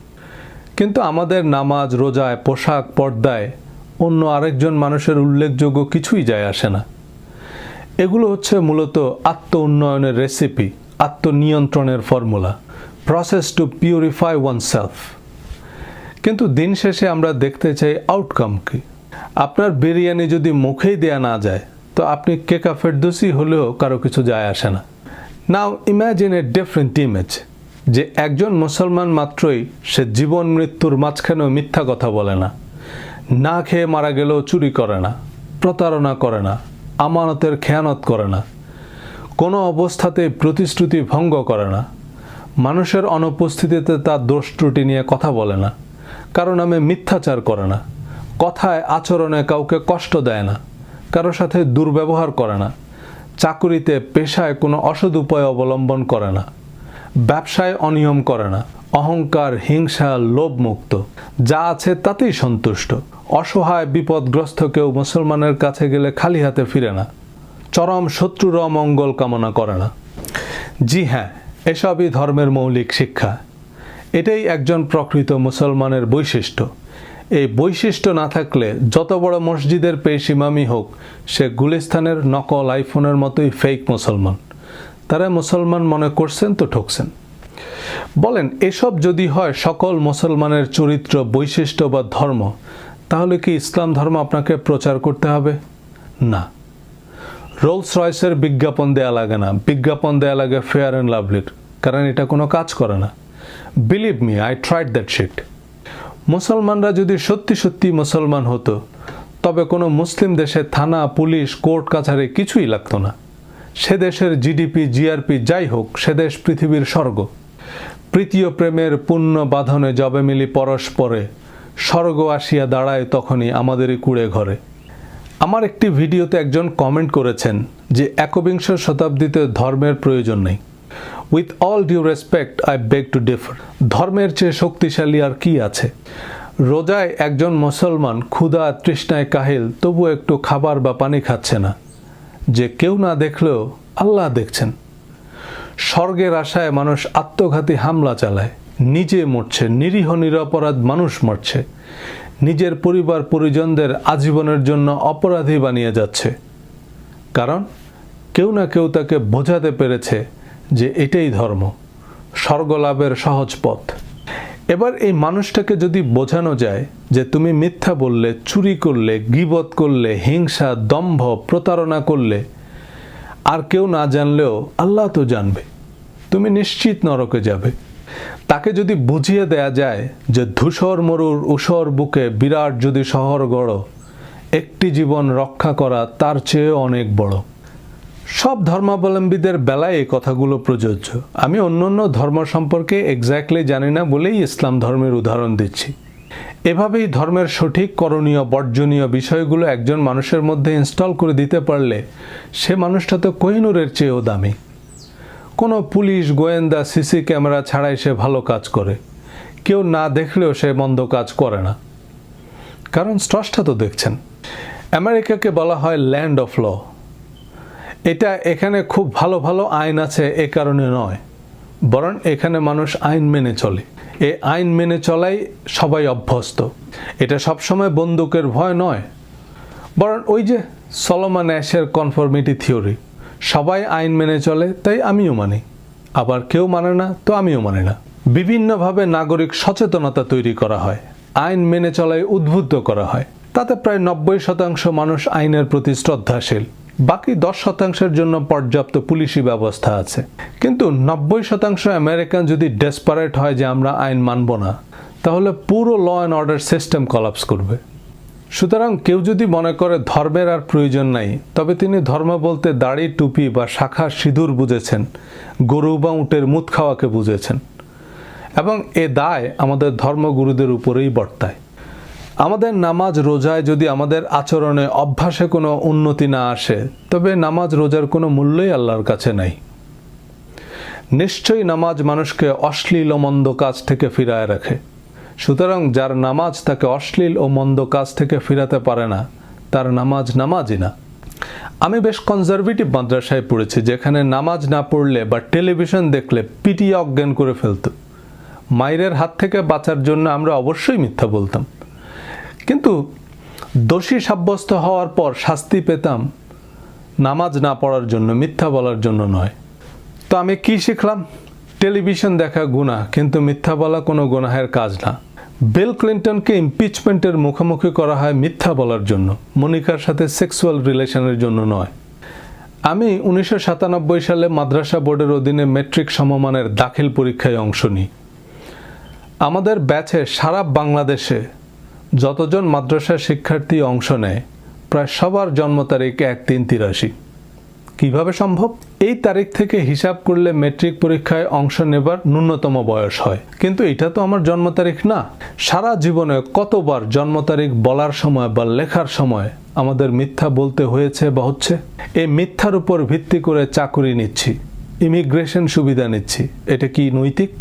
কিন্তু আমাদের নামাজ, রোজায়, পোশাক, পর্দায় অন্য আরেকজন মানুষের উল্লেখযোগ্য কিছুই যায় আসে না। এগুলো হচ্ছে মূলত আত্ম উন্নয়নের রেসিপি, আত্মনিয়ন্ত্রণের formula, process to purify oneself. কিন্তু দিন শেষে আমরা দেখতে চাই আউটকাম কি। আপনার বিরিয়ানি যদি মুখেই দেয়া না যায়, তো আপনি কেকা ফেরদৌসি হলেও কারো কিছু যায় আসে না। নাও ইম্যাজিন এ ডিফারেন্ট ইমেজ, যে একজন মুসলমান মাত্রই সে জীবন মৃত্যুর মাঝখানেও মিথ্যা কথা বলে না, না খেয়ে মারা গেলেও চুরি করে না, প্রতারণা করে না, আমানতের খেয়ানত করে না, কোনো অবস্থাতেই প্রতিশ্রুতি ভঙ্গ করে না, মানুষের অনুপস্থিতিতে তার দোষ ত্রুটি নিয়ে কথা বলে না, কারো নামে মিথ্যাচার করে না, কথায় আচরণে কাউকে কষ্ট দেয় না, কারো সাথে দুর্ব্যবহার করে না, চাকুরিতে পেশায় কোনো অসৎ উপায় অবলম্বন করে না, ব্যবসায় অনিয়ম করে না, অহংকার, হিংসা, লোভমুক্ত, যা আছে তাতেই সন্তুষ্ট, অসহায় বিপদগ্রস্ত কেউ মুসলমানের কাছে গেলে খালি হাতে ফিরে না, চরম শত্রুর অমঙ্গল কামনা করে না। জি হ্যাঁ, এসবই ধর্মের মৌলিক শিক্ষা। এটাই একজন প্রকৃত মুসলমানের বৈশিষ্ট্য। এই বৈশিষ্ট্য না থাকলে যত বড় মসজিদের পেশ ইমামই হোক, সে গুলিস্তানের নকল আইফোনের মতোই ফেক মুসলমান। তারা মুসলমান মনে করছেন তো ঠকছেন। বলেন, এসব যদি হয় সকল মুসলমানের চরিত্র, বৈশিষ্ট্য বা ধর্ম, তাহলে কি ইসলাম ধর্ম আপনাকে প্রচার করতে হবে? না। রোলস রয়েসের বিজ্ঞাপন দেয়া লাগে না, বিজ্ঞাপন দেয়া লাগে ফেয়ার অ্যান্ড লাভলির, কারণ এটা কোনো কাজ করে না। Believe me, I tried that shit. মুসলমানরা যদি সত্যি সত্যি মুসলমান হতো, তবে কোনো মুসলিম দেশে থানা, পুলিশ, কোর্ট কাছারি কিছুই লাগতো না। সে দেশের জিডিপি, জিআরপি যাই হোক, সে দেশ পৃথিবীর স্বর্গ। প্রীতীয় প্রেমের পুণ্য বাঁধনে যবে মিলি পরস্পরে, স্বর্গ আসিয়া দাঁড়ায় তখনই আমাদেরই কুড়ে ঘরে। আমার একটি ভিডিওতে একজন কমেন্ট করেছেন যে একবিংশ শতাব্দীতে ধর্মের প্রয়োজন নেই। With all due respect, I beg to differ. ধর্মের চেয়ে শক্তিশালী আর কি আছে? রোজায় একজন মুসলমান ক্ষুধা তৃষ্ণায় কাহিল, তবু একটু খাবার বা পানি খাচ্ছে না, যে কেউ না দেখলেও আল্লাহ দেখছেন। স্বর্গের আশায় মানুষ আত্মঘাতী হামলা চালায়, নিজে মরছে, নিরীহ নিরপরাধ মানুষ মরছে, নিজের পরিবার পরিজনদের আজীবনের জন্য অপরাধী বানিয়ে যাচ্ছে, কারণ কেউ না কেউ তাকে বোঝাতে পেরেছে যে এটাই ধর্ম, স্বর্গলাভের সহজ পথ। এবার এই মানুষটাকে যদি বোঝানো যায় যে তুমি মিথ্যা বললে, চুরি করলে, গীবত করলে, হিংসা, দম্ভ, প্রতারণা করলে, আর কেউ না জানলেও আল্লাহ তো জানবে, তুমি নিশ্চিত নরকে যাবে। তাকে যদি বুঝিয়ে দেয়া যায় যে ধূসর মরুর ঊষর বুকে বিরাট যদি শহর গড়, একটি জীবন রক্ষা করা তার চেয়ে অনেক বড়। সব ধর্মাবলম্বীদের বেলায় এই কথাগুলো প্রযোজ্য। আমি অন্য ধর্ম সম্পর্কে এক্স্যাক্টলি জানি না বলেই ইসলাম ধর্মের উদাহরণ দিচ্ছি। এভাবেই ধর্মের সঠিক করণীয় বর্জনীয় বিষয়গুলো একজন মানুষের মধ্যে ইনস্টল করে দিতে পারলে সে মানুষটা তো কোহিনূরের চেয়েও দামি। কোনো পুলিশ গোয়েন্দা সিসি ক্যামেরা ছাড়াই সে ভালো কাজ করে, কেউ না দেখলেও সে মন্দ কাজ করে না, কারণ স্রষ্টা তো দেখছেন। আমেরিকাকে বলা হয় ল্যান্ড অফ ল। এখানে খুব ভালো ভালো আইন আছে এ কারণে নয়, বরং এখানে মানুষ আইন মেনে চলে। এই আইন মেনে চলাই সবাই অভ্যস্ত। এটা সবসময় বন্দুকের ভয় নয়, বরং ওই যে সলোমন অ্যাশের কনফর্মিটি থিওরি, সবাই আইন মেনে চলে তাই আমিও মানি, আবার কেউ মানে না তো আমিও মানি না। বিভিন্নভাবে নাগরিক সচেতনতা তৈরি করা হয়, আইন মেনে চলায় উদ্বুদ্ধ করা হয়। তাতে প্রায় 90% মানুষ আইনের প্রতি শ্রদ্ধাশীল, বাকি 10%-এর জন্য পর্যাপ্ত পুলিশি ব্যবস্থা আছে। কিন্তু 90% আমেরিকান যদি ডেসপারেট হয় যে আমরা আইন মানব না, তাহলে পুরো law and order system collapse করবে। সুতরাং কেউ যদি মনে করে ধর্মের আর প্রয়োজন নাই, তবে তিনি ধর্ম বলতে দাড়ি টুপি বা শাখা সিঁদুর বুঝেছেন, গরু বা উটের মুত খাওয়াকে বুঝেছেন। এবং এ দায় আমাদের ধর্মগুরুদের উপরেই বর্তায়। আমাদের নামাজ রোজায় যদি আমাদের আচরণে অভ্যাসে কোনো উন্নতি না আসে, তবে নামাজ রোজার কোনো মূল্যই আল্লাহর কাছে নাই। নিশ্চয়ই নামাজ মানুষকে অশ্লীল ও মন্দ কাজ থেকে ফিরায় রাখে। সুতরাং যার নামাজ তাকে অশ্লীল ও মন্দ কাজ থেকে ফিরাতে পারে না, তার নামাজ নামাজই না। আমি বেশ কনজারভেটিভ মাদ্রাসায় পড়েছি, যেখানে নামাজ না পড়লে বা টেলিভিশন দেখলে পিটিয়ে অজ্ঞান করে ফেলত। মায়ের হাত থেকে বাঁচার জন্য আমরা অবশ্যই মিথ্যা বলতাম, কিন্তু দোষী সাব্যস্ত হওয়ার পর শাস্তি পেতাম নামাজ না পড়ার জন্য, মিথ্যা বলার জন্য নয়। তো আমি কি শিখলাম? টেলিভিশন দেখা গুনাহ, কিন্তু মিথ্যা বলা কোনো গুনাহের কাজ না। বিল ক্লিন্টনকে ইমপিচমেন্টের মুখোমুখি করা হয় মিথ্যা বলার জন্য, মনিকার সাথে সেক্সুয়াল রিলেশনের জন্য নয়। আমি 1997 সালে মাদ্রাসা বোর্ডের অধীনে মেট্রিক সমমানের দাখিল পরীক্ষায় অংশ নিই। আমাদের ব্যাচে সারা বাংলাদেশে যতজন মাদ্রাসা শিক্ষার্থী অংশ নেয়, প্রায় সবার জন্ম তারিখ 1-3-83। কিভাবে সম্ভব? এই তারিখ থেকে হিসাব করলে মেট্রিক পরীক্ষায় অংশ নেবার ন্যূনতম বয়স হয়। কিন্তু এটা তো আমার জন্ম তারিখ না। সারা জীবনে কতবার জন্ম তারিখ বলার সময় বা লেখার সময় আমাদের মিথ্যা বলতে হয়েছে বা হচ্ছে? এই মিথ্যার উপর ভিত্তি করে চাকরি নিচ্ছি, ইমিগ্রেশন সুবিধা নিচ্ছি, এটা কি নৈতিক?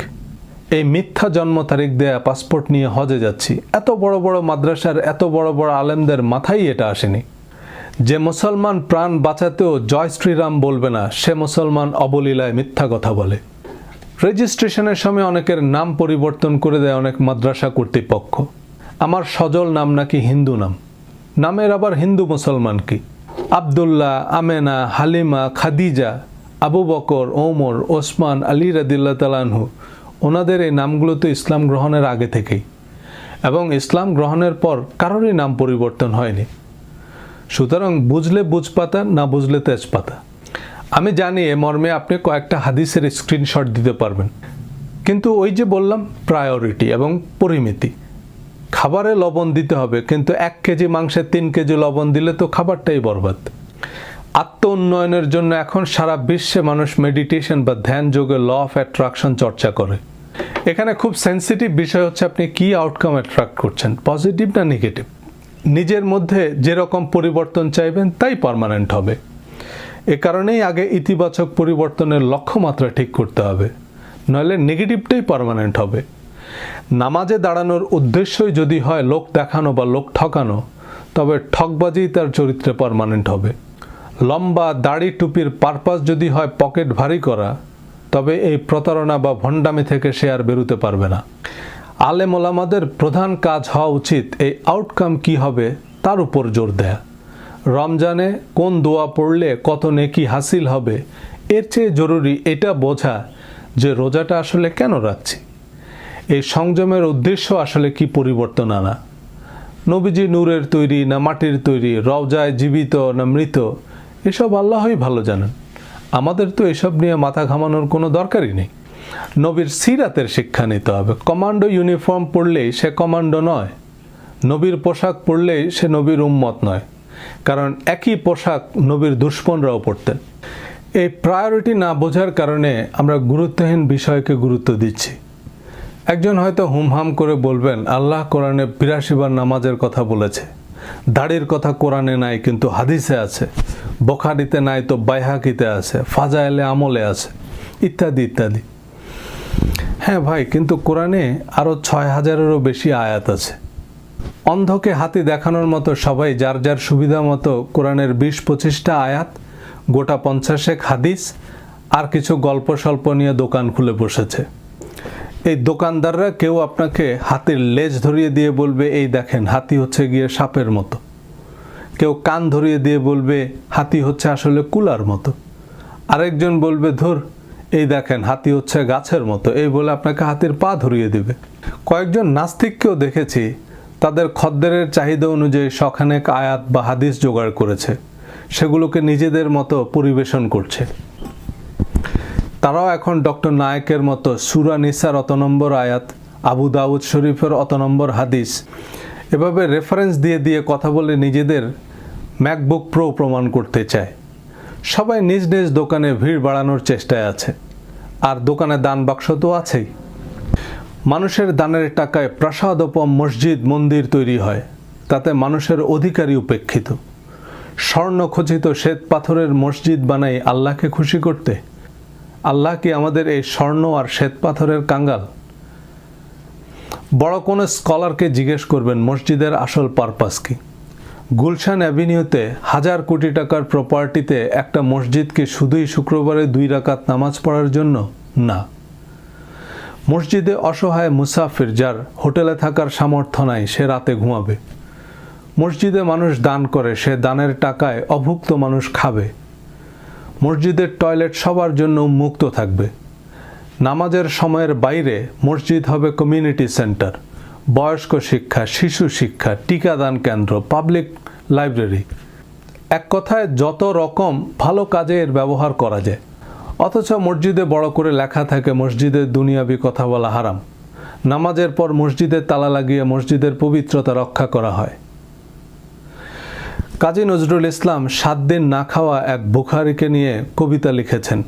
এই মিথ্যা জন্ম তারিখ দেয়া পাসপোর্ট নিয়ে হজে যাচ্ছি। এত বড় বড় মাদ্রাসার এত বড় বড় আলেমদের মাথায় এটা আসেনি। যে মুসলমান প্রাণ বাঁচাতেও জয় শ্রীরাম বলবে না, সে মুসলমান অবলীলায় মিথ্যা কথা বলে। রেজিস্ট্রেশনের সময় অনেকের নাম পরিবর্তন করে দেয় অনেক মাদ্রাসা কর্তৃপক্ষ। আমার সজল নাম নাকি হিন্দু নাম, নামের আবার হিন্দু মুসলমান কি? আবদুল্লাহ, আমেনা, হালিমা, খাদিজা, আবু বকর, ওমর, ওসমান, আলী রাদিয়াল্লাহু তাআলা আনহু, ওনাদের এই নামগুলো তো ইসলাম গ্রহণের আগে থেকেই, এবং ইসলাম গ্রহণের পর কারোরই নাম পরিবর্তন হয়নি। সুতরাং বুঝলে বুঝপাতা, না বুঝলে তেজপাতা। আমি জানি এ মর্মে আপনি কয়েকটা হাদিসের স্ক্রিনশট দিতে পারবেন, কিন্তু ওই যে বললাম প্রায়োরিটি এবং পরিমিতি। খাবারে লবণ দিতে হবে, কিন্তু 1 কেজি মাংসে 3 কেজি লবণ দিলে তো খাবারটাই বরবাদ। আত্ম উন্নয়নের জন্য এখন সারা বিশ্বে মানুষ মেডিটেশন বা ধ্যান যোগে ল অফ অ্যাট্রাকশন চর্চা করে। এখানে খুব সেন্সিটিভ বিষয় হচ্ছে আপনি কি আউটকাম অ্যাট্রাক্ট করছেন, পজিটিভ না নেগেটিভ। নিজের মধ্যে যেরকম পরিবর্তন চাইবেন তাই পার্মানেন্ট হবে। এ কারণেই আগে ইতিবাচক পরিবর্তনের লক্ষ্যমাত্রা ঠিক করতে হবে, নইলে নেগেটিভটাই পার্মানেন্ট হবে। নামাজে দাঁড়ানোর উদ্দেশ্যই যদি হয় লোক দেখানো বা লোক ঠকানো, তবে ঠকবাজি তার চরিত্রে পার্মানেন্ট হবে। লম্বা দাড়ি টুপির পারপাস যদি হয় পকেট ভারী করা, তবে এই প্রতারণা বা ভণ্ডামি থেকে সে আর বেরোতে পারবে না। আলেম ওলামাদের প্রধান কাজ হওয়া উচিত এই আউটকাম কি হবে তার উপর জোর দেয়া। রমজানে কোন দোয়া পড়লে কত নেকি হাসিল হবে, এর চেয়ে জরুরি এটা বোঝা যে রোজাটা আসলে কেন রাখছি, এই সংযমের উদ্দেশ্য আসলে কি পরিবর্তন আনা। নবীজি নূরের তৈরি না মাটির তৈরি, রওজায় জীবিত না মৃত, এসব আল্লাহই ভালো জানেন। আমাদের তো এসব নিয়ে মাথা ঘামানোর কোনো দরকারই নেই। নবীর সিরাতের শিক্ষা নিতে হবে। কমান্ডো ইউনিফর্ম পরলেই সে কমান্ডো নয়, নবীর পোশাক পরলেই সে নবীর উম্মত নয়। কারণ একই পোশাক নবীর দুশমনরাও পরতেন। এই প্রায়োরিটি না বোঝার কারণে আমরা গুরুত্বহীন বিষয়কে গুরুত্ব দিচ্ছি। একজন হয়তো হুমহাম করে বলবেন, আল্লাহ কোরআনে ৮২ বার নামাজের কথা বলেছে, দাড়ির কথা কোরআনে নাই কিন্তু হাদিসে আছে, বুখারীতে নাই তো বাইহাকিতে আছে, ফাজায়েলে আমলে আছে, ইত্যাদি ইত্যাদি। হ্যাঁ ভাই, কিন্তু কোরআনে আরও ৬,০০০-এরও বেশি আয়াত আছে। অন্ধকে হাতি দেখানোর মতো সবাই যার যার সুবিধা মতো কোরআনের ২০-২৫টা আয়াত, গোটা ৫০ হাদিস আর কিছু গল্প স্বল্প নিয়ে দোকান খুলে বসেছে। এই দোকানদাররা কেউ আপনাকে হাতির লেজ ধরিয়ে দিয়ে বলবে, এই দেখেন হাতি হচ্ছে গিয়ে সাপের মতো। কেউ কান ধরিয়ে দিয়ে বলবে হাতি হচ্ছে আসলে কুলার মতো। আরেকজন বলবে, ধুর এই দেখেন হাতি হচ্ছে গাছের মতো, এই বলে আপনাকে হাতির পা ধরিয়ে দিবে। কয়েকজন নাস্তিককেও দেখেছি তাদের খদ্দেরের চাহিদা অনুযায়ী শখানেক আয়াত বা হাদিস জোগাড় করেছে, সেগুলোকে নিজেদের মতো পরিবেশন করছে। তারাও এখন ডক্টর নায়েকের মতো সূরা নিসার অত নম্বর আয়াত, আবু দাউদ শরীফের অত নম্বর হাদিস এভাবে রেফারেন্স দিয়ে দিয়ে কথা বলে নিজেদের ম্যাকবুক প্রো প্রমাণ করতে চায়। সবাই নিজ নিজ দোকানে ভিড় বাড়ানোর চেষ্টায় আছে, আর দোকানে দান বাক্স তো আছেই। মানুষের দানের টাকায় প্রাসাদোপম মসজিদ মন্দির তৈরি হয়, তাতে মানুষের অধিকারই উপেক্ষিত। স্বর্ণখচিত শ্বেত পাথরের মসজিদ বানাই আল্লাহকে খুশি করতে? আল্লাহ কি আমাদের এই স্বর্ণ আর শ্বেত পাথরের কাঙ্গাল? বড় কোনো স্কলারকে জিজ্ঞেস করবেন মসজিদের আসল পারপাস কি। গুলশান অ্যাভিনিউতে ১,০০০ কোটি টাকার প্রপার্টিতে একটা মসজিদ কি শুধুই শুক্রবারে ২ রাকাত নামাজ পড়ার জন্য? না। মসজিদে অসহায় মুসাফির যার হোটেলে থাকার সামর্থ্য নাই, সে রাতে ঘুমাবে। মসজিদে মানুষ দান করে, সে দানের টাকায় অভুক্ত মানুষ খাবে। মসজিদের টয়লেট সবার জন্য উন্মুক্ত থাকবে। নামাজের সময়ের বাইরে মসজিদ হবে কমিউনিটি সেন্টার, বয়স্ক শিক্ষা, শিশু শিক্ষা, টিকাদান কেন্দ্র, পাবলিক লাইব্রেরি। এক কথায় যত রকম ভালো কাজে এর ব্যবহার করা যায়। অথচ মসজিদে বড় করে লেখা থাকে মসজিদের দুনিয়াবি কথা বলা হারাম। নামাজের পর মসজিদের তালা লাগিয়ে মসজিদের পবিত্রতা রক্ষা করা হয়। কাজী নজরুল ইসলাম ৭ দিন না খাওয়া এক বুখারীকে নিয়ে কবিতা লিখেছেন,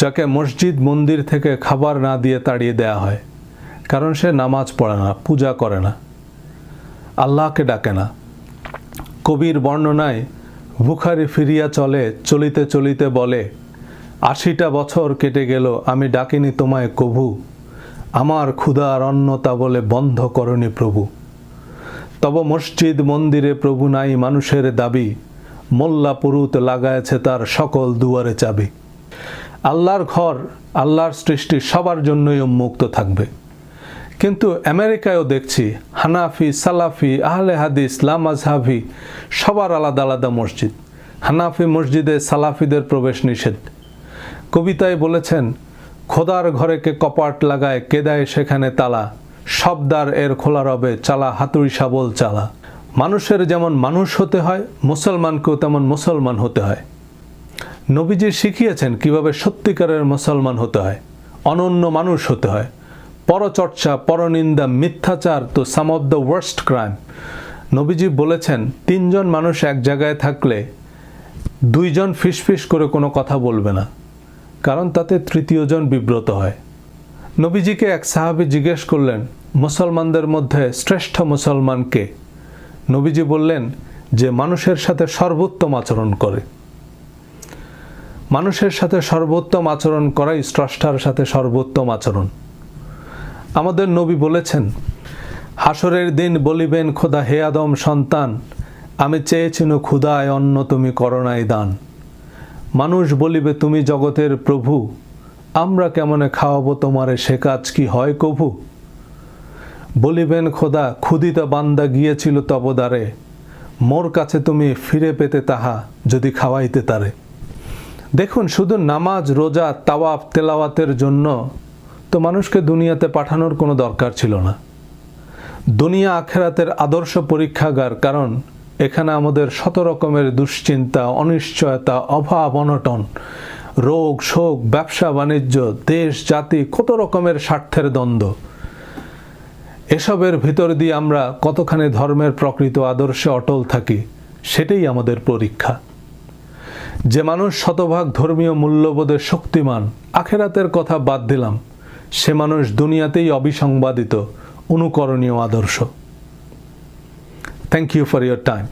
যাকে মসজিদ মন্দির থেকে খাবার না দিয়ে তাড়িয়ে দেয়া হয়, কারণ সে নামাজ পড়ে না, পূজা করে না, আল্লাহকে ডাকে না। কবির বর্ণনায় বুখারী ফিরিয়া চলে, চলিতে চলিতে বলে, ৮০টা বছর কেটে গেল আমি ডাকিনি তোমায় কভু, আমার ক্ষুধার অন্নতা বলে বন্ধ করনি প্রভু। তব মসজিদ মন্দিরে প্রভু নাই মানুষের দাবি, মোল্লা পুরুত লাগায়েছে তার সকল দুয়ারে চাবি। আল্লাহর ঘর, আল্লাহর সৃষ্টি সবার জন্যই উন্মুক্ত থাকবে। কিন্তু আমেরিকায়ও দেখছি হানাফি, সালাফি, আহলে হাদিস, লামাজহাবি সবার আলাদা আলাদা মসজিদ। হানাফি মসজিদে সালাফিদের প্রবেশ নিষেধ। কবিতায় বলেছেন, খোদার ঘরে কে কপাট লাগায়, কে দেয় সেখানে তালা, সব দ্বার এর খোলা রবে, চালা হাতুড়ি শাবল চালা। মানুষের যেমন মানুষ হতে হয়, মুসলমানকেও তেমন মুসলমান হতে হয়। নবীজি শিখিয়েছেন কিভাবে সত্যিকারের মুসলমান হতে হয়, অনন্য মানুষ হতে হয়। পরচর্চা, পরনিন্দা, মিথ্যাচার তো সাম অফ দ্য ওয়ার্স্ট ক্রাইম। নবীজি বলেছেন ৩ জন মানুষ এক জায়গায় থাকলে ২ জন ফিসফিস করে কোনো কথা বলবে না, কারণ তাতে ৩য় জন বিব্রত হয়। নবীজিকে এক সাহাবী জিজ্ঞেস করলেন, মুসলমানদের মধ্যে শ্রেষ্ঠ মুসলমান কে? নবীজি বললেন, যে মানুষের সাথে সর্বোত্তম আচরণ করে। মানুষের সাথে সর্বোত্তম আচরণ করাই স্রষ্টার সাথে সর্বোত্তম আচরণ। আমাদের নবী বলেছেন, হাসরের দিন বলিবেন খোদা, হে আদম সন্তান, আমি চেয়েছিনু ক্ষুধায় অন্ন তুমি করোনায় দান। মানুষ বলিবে, তুমি জগতের প্রভু, আমরা কেমনে খাওয়াবো তোমারে, সে কাজ কি হয় কভু? বলিবেন খোদা, ক্ষুদিত বান্দা গিয়েছিল তবদারে, মোর কাছে তুমি ফিরে পেতে তাহা যদি খাওয়াইতে তারে। দেখুন, শুধু নামাজ, রোজা, তাওয়াফ, তেলাওয়াতের জন্য তো মানুষকে দুনিয়াতে পাঠানোর কোনো দরকার ছিল না। দুনিয়া আখেরাতের আদর্শ পরীক্ষাগার, কারণ এখানে আমাদের ১০০ রকমের দুশ্চিন্তা, অনিশ্চয়তা, অভাব, অনটন, রোগ, শোক, ব্যবসা বাণিজ্য, দেশ, জাতি, কত রকমের স্বার্থের দ্বন্দ্ব। এসবের ভিতর দিয়ে আমরা কতখানি ধর্মের প্রকৃত আদর্শে অটল থাকি, সেটাই আমাদের পরীক্ষা। যে মানুষ শতভাগ ধর্মীয় মূল্যবোধে শক্তিমান, আখেরাতের কথা বাদ দিলাম, সে মানুষ দুনিয়াতেই অবিসংবাদিত, অনুকরণীয় আদর্শ। Thank you for your time.